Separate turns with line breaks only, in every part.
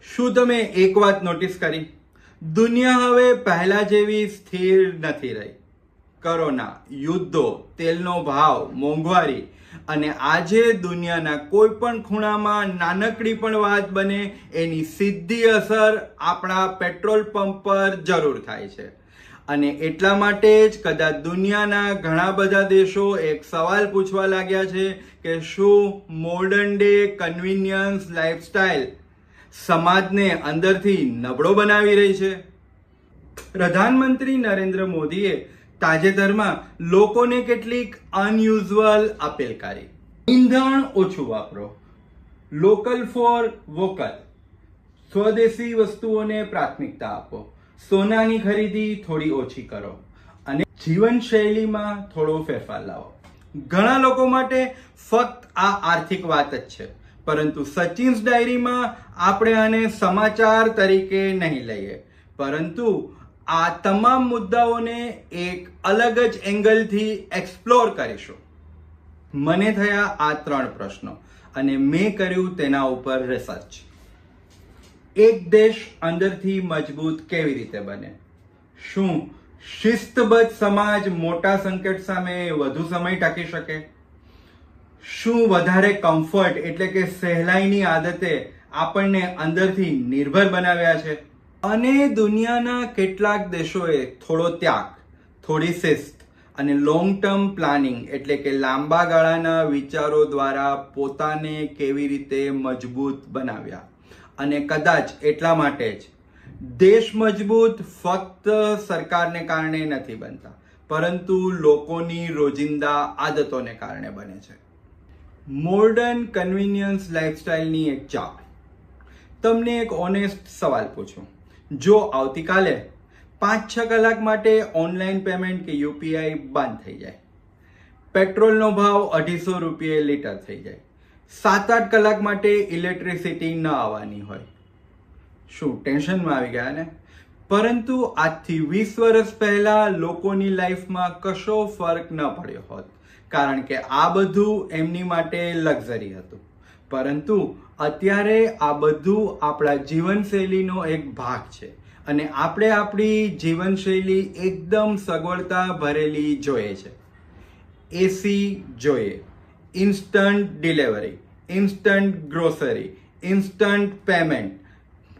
શું તમે એક વાત નોટિસ કરી? દુનિયા હવે પહેલા જેવી સ્થિર નથી રહી. કોરોના, યુદ્ધો, તેલનો ભાવ, મોંઘવારી અને આજે દુનિયાના કોઈ પણ ખૂણામાં નાનકડી પણ વાત બને એની સીધી અસર આપણા પેટ્રોલ પંપ પર જરૂર થાય છે. અને એટલા માટે જ કદાચ દુનિયાના ઘણા બધા દેશો એક સવાલ પૂછવા લાગ્યા છે કે શું મોડર્ન ડે કન્વીનિયન્સ લાઈફસ્ટાઈલ સમાજને અંદરથી નબળો બનાવી રહી છે? પ્રધાનમંત્રી નરેન્દ્ર મોદીએ તાજેતરમાં લોકોને કેટલીક અનયુઝ્યુઅલ અપીલ કરી. ઈંધણ ઓછું વાપરો, લોકલ ફોર વોકલ, સ્વદેશી વસ્તુઓને પ્રાથમિકતા આપો, સોનાની ખરીદી થોડી ઓછી કરો અને જીવનશૈલીમાં થોડો ફેરફાર લાવો. ઘણા લોકો માટે ફક્ત આ આર્થિક વાત જ છે, પરંતુ સચિન્સ ડાયરીમાં આપણે આને સમાચાર તરીકે નહીં લઈએ, પરંતુ આ તમામ મુદ્દાઓને એક અલગ જ એંગલથી એક્સપ્લોર કરીશું. મને થયા આ 3 પ્રશ્નો અને મેં કર્યું તેના ઉપર રિસર્ચ. એક દેશ અંદરથી મજબૂત કેવી રીતે બને? શું શિસ્તબદ્ધ સમાજ મોટા સંકટ સામે વધુ સમય ટકી શકે? શું વધારે કમ્ફર્ટ એટલે કે સહેલાઈની આદતે આપણને અંદરથી નિર્ભર બનાવ્યા છે? અને દુનિયાના કેટલાક દેશોએ થોડો ત્યાગ, થોડી શિસ્ત અને લોંગ ટર્મ પ્લાનિંગ એટલે કે લાંબા ગાળાના વિચારો દ્વારા પોતાને કેવી રીતે મજબૂત બનાવ્યા. અને કદાચ એટલા માટે જ દેશ મજબૂત ફક્ત સરકારને કારણે નથી બનતા, પરંતુ લોકોની રોજિંદા આદતોને કારણે બને છે. મોડર્ન કન્વીનિયન્સ લાઈફસ્ટાઈલની એક ચાલ. તમને એક ઓનેસ્ટ સવાલ પૂછું. જો આવતીકાલે 5-6 કલાક માટે ઓનલાઈન પેમેન્ટ કે યુપીઆઈ બંધ થઈ જાય, પેટ્રોલનો ભાવ 250 રૂપિયે લીટર થઈ જાય, 7-8 કલાક માટે ઇલેક્ટ્રિસિટી ન આવવાની હોય, શું ટેન્શનમાં આવી ગયા ને? પરંતુ આજથી 20 વર્ષ પહેલા લોકોની લાઈફમાં કશો ફરક ન પડ્યો હોત, કારણ કે આ બધું એમની માટે લક્ઝરી હતું. પરંતુ અત્યારે આ બધું આપણા જીવનશૈલીનો એક ભાગ છે અને આપણે આપણી જીવનશૈલી એકદમ સગવડતા ભરેલી જોઈએ છે. એસી જોઈએ, instant delivery, instant grocery, instant payment,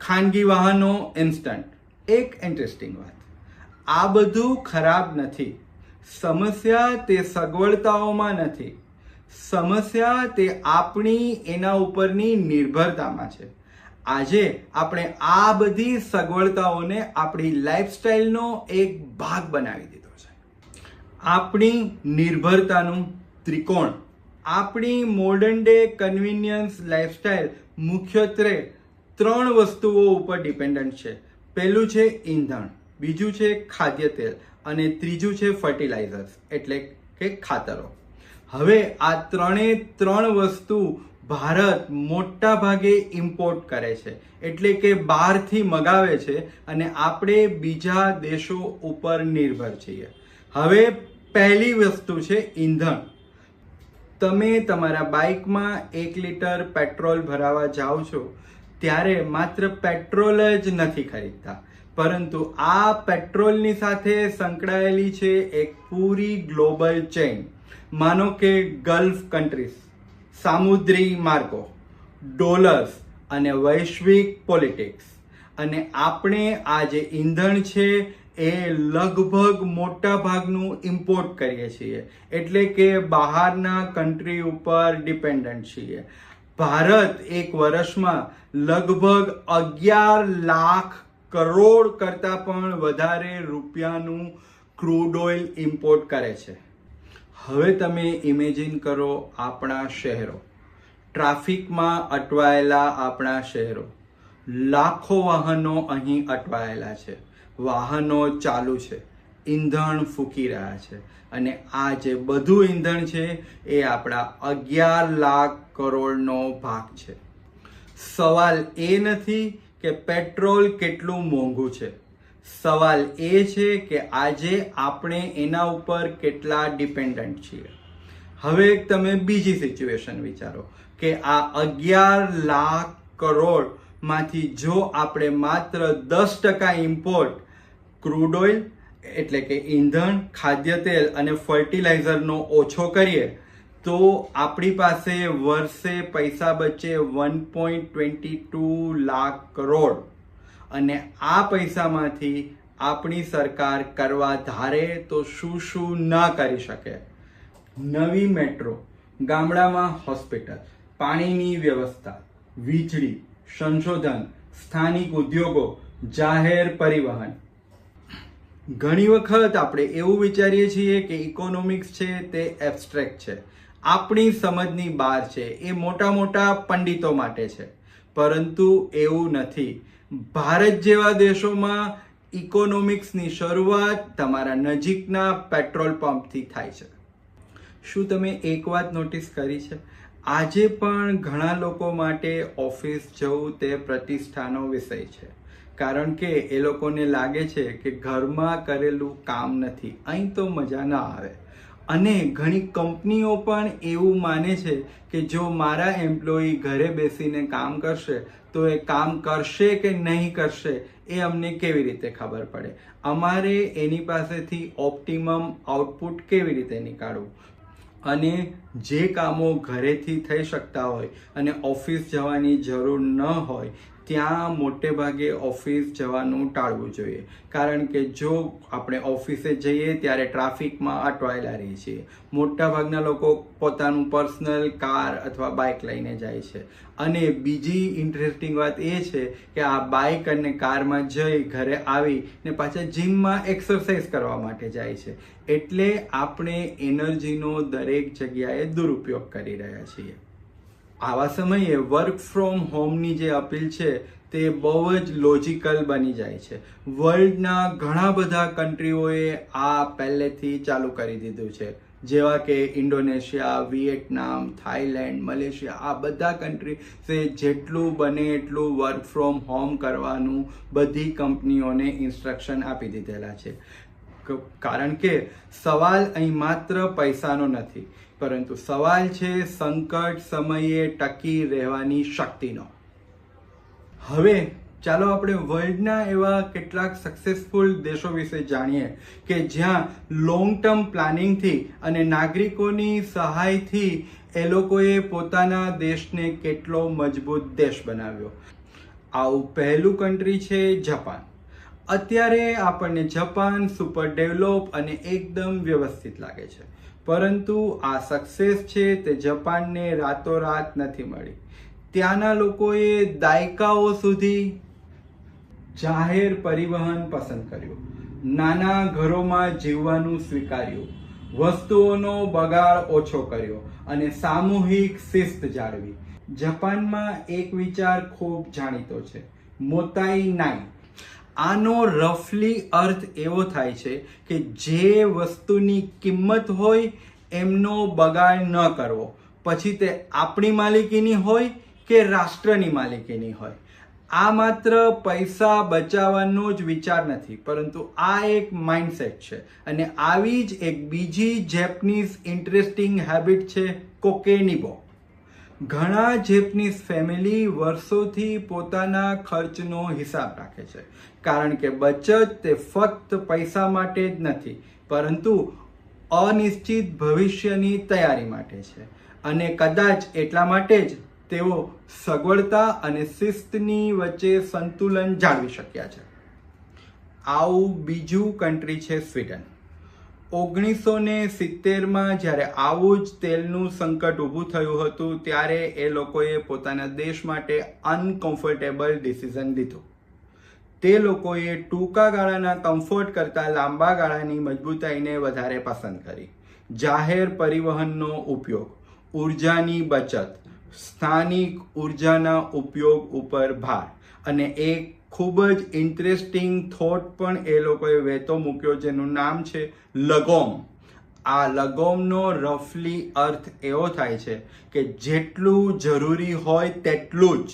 ખાનગી વાહનો ઇન્સ્ટન્ટ. એક ઇન્ટરેસ્ટિંગ વાત, આ બધું ખરાબ નથી. સમસ્યા તે સગવડતાઓમાં નથી, સમસ્યા તે આપણી એના ઉપરની નિર્ભરતામાં છે. આજે આપણે આ બધી સગવડતાઓને આપણી લાઈફસ્ટાઈલનો એક ભાગ બનાવી દીધો છે. આપણી નિર્ભરતાનું ત્રિકોણ. આપણી મોડર્ન ડે કન્વીનિયન્સ લાઈફસ્ટાઈલ મુખ્યત્વે 3 વસ્તુઓ ઉપર ડિપેન્ડન્ટ છે. પહેલું છે ઈંધણ, બીજું છે ખાદ્ય તેલ અને ત્રીજું છે ફર્ટિલાઇઝર્સ એટલે કે ખાતરો. હવે આ 3 વસ્તુ ભારત મોટા ભાગે ઇમ્પોર્ટ કરે છે, એટલે કે બહારથી મગાવે છે અને આપણે બીજા દેશો ઉપર નિર્ભર છીએ. હવે પહેલી વસ્તુ છે ઈંધણ. તમે તમારા બાઇકમાં 1 લીટર પેટ્રોલ ભરાવા જાઓ છો ત્યારે માત્ર પેટ્રોલ જ નથી ખરીદતા, પરંતુ આ પેટ્રોલની સાથે સંકળાયેલી છે એક પૂરી ગ્લોબલ ચેઇન. માનો કે ગલ્ફ કન્ટ્રીઝ, સામુદ્રી માર્ગો, ડોલર્સ અને વૈશ્વિક પોલિટિક્સ. અને આપણે આ જે ઈંધણ છે એ લગભગ મોટા ભાગનું ઇમ્પોર્ટ કરીએ છીએ, એટલે કે બહારના કન્ટ્રી ઉપર ડિપેન્ડન્ટ છીએ. ભારત એક વર્ષમાં લગભગ 11 લાખ કરોડ કરતાં પણ વધારે રૂપિયાનું ક્રૂડ ઓઇલ ઇમ્પોર્ટ કરે છે. હવે તમે ઇમેજિન કરો આપણા શહેરો, ટ્રાફિકમાં અટવાયેલા આપણા શહેરો. લાખો વાહનો અહીં અટવાયેલા છે, વાહનો ચાલુ છે, ઈંધણ ફૂંકી રહ્યા છે અને આ જે બધું ઈંધણ છે એ આપણા 11 લાખ કરોડનો ભાગ છે. સવાલ એ નથી કે પેટ્રોલ કેટલું મોંઘું છે, સવાલ એ છે કે આજે આપણે એના ઉપર કેટલા ડિપેન્ડન્ટ છીએ. હવે તમે બીજી સિચ્યુએશન વિચારો કે આ 11 લાખ કરોડ માંથી જો આપણે માત્ર 10% ઇમ્પોર્ટ ક્રૂડ ઓઇલ એટલે કે ઈંધણ, ખાદ્ય તેલ અને ફર્ટિલાઇઝરનો ઓછો કરીએ તો આપણી પાસે વર્ષે પૈસા બચે 1.22 લાખ કરોડ. અને આ પૈસામાંથી આપણી સરકાર કરવા ધારે તો શું શું ન કરી શકે. નવી મેટ્રો, ગામડામાં હોસ્પિટલ, પાણીની વ્યવસ્થા, વીજળી, સંશોધન, સ્થાનિક ઉદ્યોગો, જાહેર પરિવહન. ઘણી વખત આપણે એવું વિચારીએ છીએ કે ઇકોનોમિક્સ છે તે એબ્સ્ટ્રેક્ટ છે, આપણી સમજની બહાર છે, એ મોટા મોટા પંડિતો માટે છે. પરંતુ એવું નથી. ભારત જેવા દેશોમાં ઇકોનોમિક્સની શરૂઆત તમારા નજીકના પેટ્રોલ પંપથી થાય છે. શું તમે એક વાત નોટિસ કરી છે? આજે પણ ઘણા લોકો માટે ઓફિસ જવું તે પ્રતિષ્ઠાનો વિષય છે. કારણ કે એ લોકોને લાગે છે કે ઘરમાં કરેલું કામ નથી, અહીં તો મજા ના આવે. અને ઘણી કંપનીઓ પણ એવું માને છે કે જો મારા એમ્પ્લોયી ઘરે બેસીને કામ કરશે તો એ કામ કરશે કે નહીં કરશે એ અમને કેવી રીતે ખબર પડે? અમારે એની પાસેથી ઓપ્ટિમમ આઉટપુટ કેવી રીતે નીકાળવું? અને જે કામો ઘરેથી થઈ શકતા હોય અને ઓફિસ જવાની જરૂર ન હોય ત્યાં મોટે ભાગે ઓફિસ જવાનું ટાળવું જોઈએ. કારણ કે જો આપણે ઓફિસે જઈએ ત્યારે ટ્રાફિકમાં અટવાયેલા રહીએ છીએ. મોટા ભાગના લોકો પોતાનું પર્સનલ કાર અથવા બાઇક લઈને જાય છે. અને બીજી ઇન્ટરેસ્ટિંગ વાત એ છે કે આ બાઇક અને કારમાં જઈ ઘરે આવીને પાછા જીમમાં એક્સરસાઇઝ કરવા માટે જાય છે. એટલે આપણે એનર્જીનો દરેક જગ્યાએ દુરુપયોગ કરી રહ્યા છીએ. આવા સમયે વર્ક ફ્રોમ હોમની જે અપીલ છે તે બહુ જ લોજિકલ બની જાય છે. વર્લ્ડના ઘણા બધા કન્ટ્રીઓએ આ પહેલેથી ચાલુ કરી દીધું છે, જેવા કે ઇન્ડોનેશિયા, વિયેટનામ, થાઈલેન્ડ, મલેશિયા. આ બધા કન્ટ્રીઝે જેટલું બને એટલું વર્ક ફ્રોમ હોમ કરવાનું બધી કંપનીઓને ઇન્સ્ટ્રક્શન આપી દીધેલા છે. કારણ કે સવાલ અહીં માત્ર પૈસાનો નથી, પરંતુ સવાલ છે સંકટ સમયે ટકી રહેવાની શક્તિનો. હવે ચાલો આપણે વર્લ્ડના એવા કેટલાક સક્સેસફુલ દેશો વિશે જાણીએ કે જ્યાં લોંગ ટર્મ પ્લાનિંગથી અને નાગરિકોની સહાયથી એ લોકોએ પોતાના દેશને કેટલો મજબૂત દેશ બનાવ્યો. આવું પહેલું કન્ટ્રી છે જાપાન. અત્યારે આપણને જાપાન સુપર ડેવલપ અને એકદમ વ્યવસ્થિત લાગે છે, પરંતુ આ સક્સેસ છે તે જાપાનને રાતોરાત નથી મળી. ત્યાંના લોકોએ દાયકાઓ સુધી જાહેર પરિવહન પસંદ કર્યું, નાના ઘરોમાં જીવવાનું સ્વીકાર્યું, વસ્તુઓનો બગાડ ઓછો કર્યો અને સામૂહિક શિસ્ત જાળવી. જાપાનમાં એક વિચાર ખૂબ જાણીતો છે, મોતાઈ નાઈ. આનો રફલી અર્થ એવો થાય છે કે જે વસ્તુની કિંમત હોય એમનો બગાડ ન કરવો, પછી તે આપણી માલિકીની હોય કે રાષ્ટ્રની માલિકીની હોય. આ માત્ર પૈસા બચાવવાનો જ વિચાર નથી, પરંતુ આ એક માઇન્ડસેટ છે. અને આવી જ એક બીજી જેપનીઝ ઇન્ટરેસ્ટિંગ હેબિટ છે કોકેનિબો. ઘણા જેપનીઝ ફેમિલી વર્ષોથી પોતાના ખર્ચનો હિસાબ રાખે છે, કારણ કે બચત તે ફક્ત પૈસા માટે જ નથી, પરંતુ અનિશ્ચિત ભવિષ્યની તૈયારી માટે છે. અને કદાચ એટલા માટે જ તેઓ સગવડતા અને શિસ્તની વચ્ચે સંતુલન જાળવી શક્યા છે. આવું બીજું કન્ટ્રી છે સ્વીડન. 1970માં જ્યારે આવું જ તેલનું સંકટ ઊભું થયું હતું ત્યારે એ લોકોએ પોતાના દેશ માટે અનકમ્ફર્ટેબલ ડિસિઝન લીધું. તે લોકોએ ટૂંકા ગાળાના કમ્ફર્ટ કરતાં લાંબા ગાળાની મજબૂતાઈને વધારે પસંદ કરી. જાહેર પરિવહનનો ઉપયોગ, ઉર્જાની બચત, સ્થાનિક ઉર્જાના ઉપયોગ ઉપર ભાર અને એક ખૂબ જ ઇન્ટરેસ્ટિંગ થોટ પણ એ લોકોએ વહેતો મૂક્યો જેનું નામ છે લગોમ. આ લગોમનો રફલી અર્થ એવો થાય છે કે જેટલું જરૂરી હોય તેટલું જ,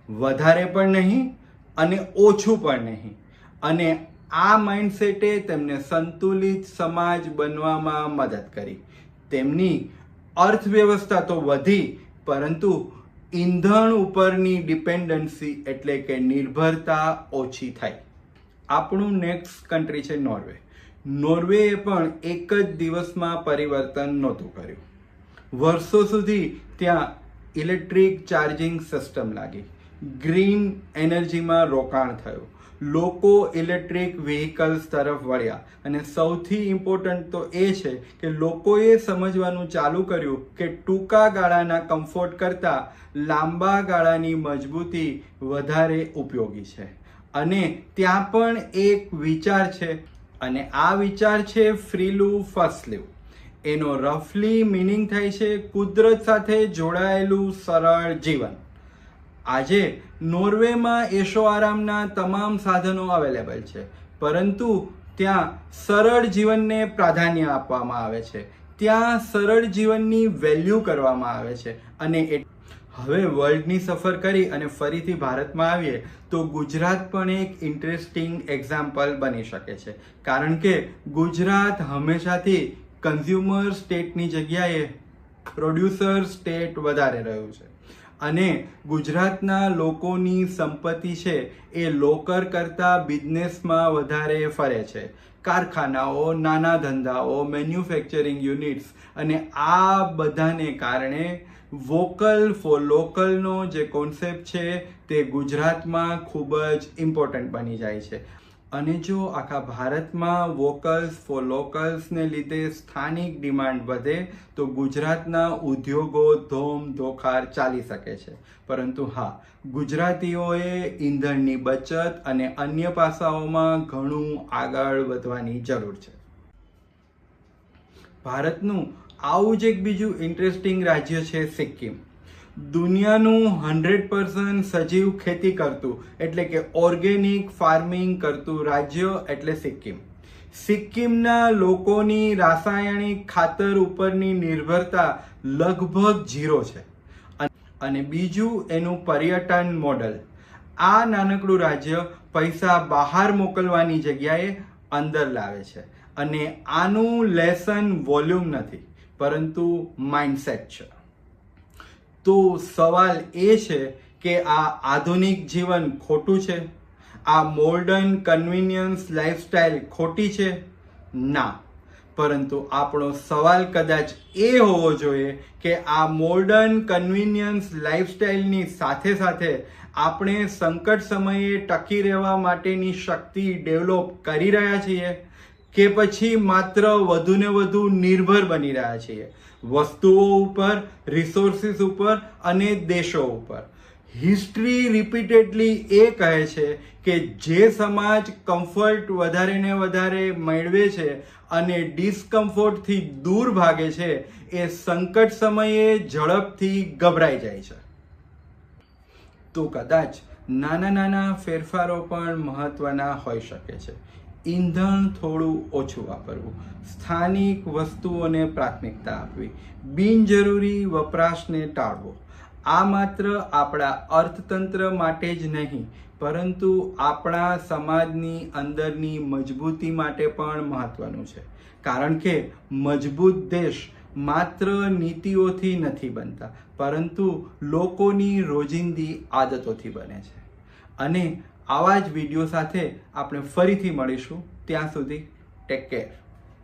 વધારે પણ નહીં અને ઓછું પણ નહીં. અને આ માઇન્ડસેટે તેમને સંતુલિત સમાજ બનવામાં મદદ કરી. તેમની અર્થવ્યવસ્થા તો વધી, પરંતુ ઈંધણ ઉપરની ડિપેન્ડન્સી એટલે કે નિર્ભરતા ઓછી થાય. આપણું નેક્સ્ટ કન્ટ્રી છે નોર્વે. નોર્વેએ પણ એક જ દિવસમાં પરિવર્તન નહોતું કર્યું. વર્ષો સુધી ત્યાં ઇલેક્ટ્રિક ચાર્જિંગ સિસ્ટમ લાગી, ગ્રીન એનર્જીમાં રોકાણ થયું, લોકો ઇલેક્ટ્રિક વ્હીકલ્સ તરફ વળ્યા અને સૌથી ઇમ્પોર્ટન્ટ તો એ છે કે લોકોએ સમજવાનું ચાલુ કર્યું કે ટૂંકા ગાળાના કમ્ફર્ટ કરતાં લાંબા ગાળાની મજબૂતી વધારે ઉપયોગી છે. અને ત્યાં પણ એક વિચાર છે, અને આ વિચાર છે ફ્રીલું ફર્સ્ટ લીવ. એનો રફલી મિનિંગ થાય છે કુદરત સાથે જોડાયેલું સરળ જીવન. આજે નોર્વેમાં એશો આરામના તમામ સાધનો અવેલેબલ છે, પરંતુ ત્યાં સરળ જીવનને પ્રાધાન્ય આપવામાં આવે છે. ત્યાં સરળ જીવનની વેલ્યુ કરવામાં આવે છે. અને હવે વર્લ્ડની સફર કરી અને ફરીથી ભારતમાં આવીએ તો ગુજરાત પણ એક ઇન્ટરેસ્ટિંગ એક્ઝામ્પલ બની શકે છે. કારણ કે ગુજરાત હંમેશાથી કન્ઝ્યુમર સ્ટેટની જગ્યાએ પ્રોડ્યુસર સ્ટેટ વધારે રહ્યું છે. અને ગુજરાતના લોકોની સંપત્તિ છે એ લોકર કરતાં બિઝનેસમાં વધારે ફરે છે. કારખાનાઓ, નાના ધંધાઓ, મેન્યુફેક્ચરિંગ યુનિટ્સ, અને આ બધાને કારણે વોકલ ફોર લોકલનો જે કોન્સેપ્ટ છે તે ગુજરાતમાં ખૂબ જ ઇમ્પોર્ટન્ટ બની જાય છે. અને જો આખા ભારતમાં વોકલ્સ ફોર લોકલ્સને લીધે સ્થાનિક ડિમાન્ડ વધે તો ગુજરાતના ઉદ્યોગો ધોમધોખાર ચાલી શકે છે. પરંતુ હા, ગુજરાતીઓએ ઈંધણની બચત અને અન્ય પાસાઓમાં ઘણું આગળ વધવાની જરૂર છે. ભારતનું આવું જ એક બીજું ઇન્ટરેસ્ટિંગ રાજ્ય છે સિક્કિમ. દુનિયાનું 100% સજીવ ખેતી કરતું એટલે કે ઓર્ગેનિક ફાર્મિંગ કરતું રાજ્ય એટલે સિક્કિમ. સિક્કિમના લોકોની રાસાયણિક ખાતર ઉપરની નિર્ભરતા લગભગ 0 છે. અને બીજું એનું પર્યટન મોડલ. આ નાનકડું રાજ્ય પૈસા બહાર મોકલવાની જગ્યાએ અંદર લાવે છે. અને આનું લેસન વોલ્યુમ નથી, પરંતુ માઇન્ડસેટ છે. તો સવાલ એ છે કે આ આધુનિક જીવન ખોટું છે? આ મોડર્ન કન્વિનિયન્સ લાઈફસ્ટાઈલ ખોટી છે? ના. પરંતુ આપણો સવાલ કદાચ એ હોવો જોઈએ કે આ મોડર્ન કન્વિનિયન્સ લાઈફસ્ટાઈલની સાથે સાથે આપણે સંકટ સમયે ટકી રહેવા માટેની શક્તિ ડેવલપ કરી રહ્યા છીએ કે પછી માત્ર વધુને વધુ નિર્ભર બની રહ્યા છીએ વસ્તુઓ ઉપર, રિસોર્સિસ ઉપર અને દેશો ઉપર. હિસ્ટ્રી રિપીટેડલી એ કહે છે કે જે સમાજ કમ્ફર્ટ વધારે ને વધારે મેળવે છે અને ડિસ્કમ્ફર્ટથી દૂર ભાગે છે એ સંકટ સમયે ઝડપથી ગભરાઈ જાય છે. તો કદાચ નાના નાના ફેરફારો પણ મહત્વના હોઈ શકે છે. ઈંધણ થોડું ઓછું વાપરવું, સ્થાનિક વસ્તુઓને પ્રાથમિકતા આપવી, બિનજરૂરી વપરાશને ટાળવો. આ માત્ર આપણા અર્થતંત્ર માટે જ નહીં, પરંતુ આપણા સમાજની અંદરની મજબૂતી માટે પણ મહત્વનું છે. કારણ કે મજબૂત દેશ માત્ર નીતિઓથી નથી બનતા, પરંતુ લોકોની રોજિંદી આદતોથી બને છે. અને આવા જ વિડીયો સાથે આપણે ફરીથી મળીશું. ત્યાં સુધી ટેક કેર.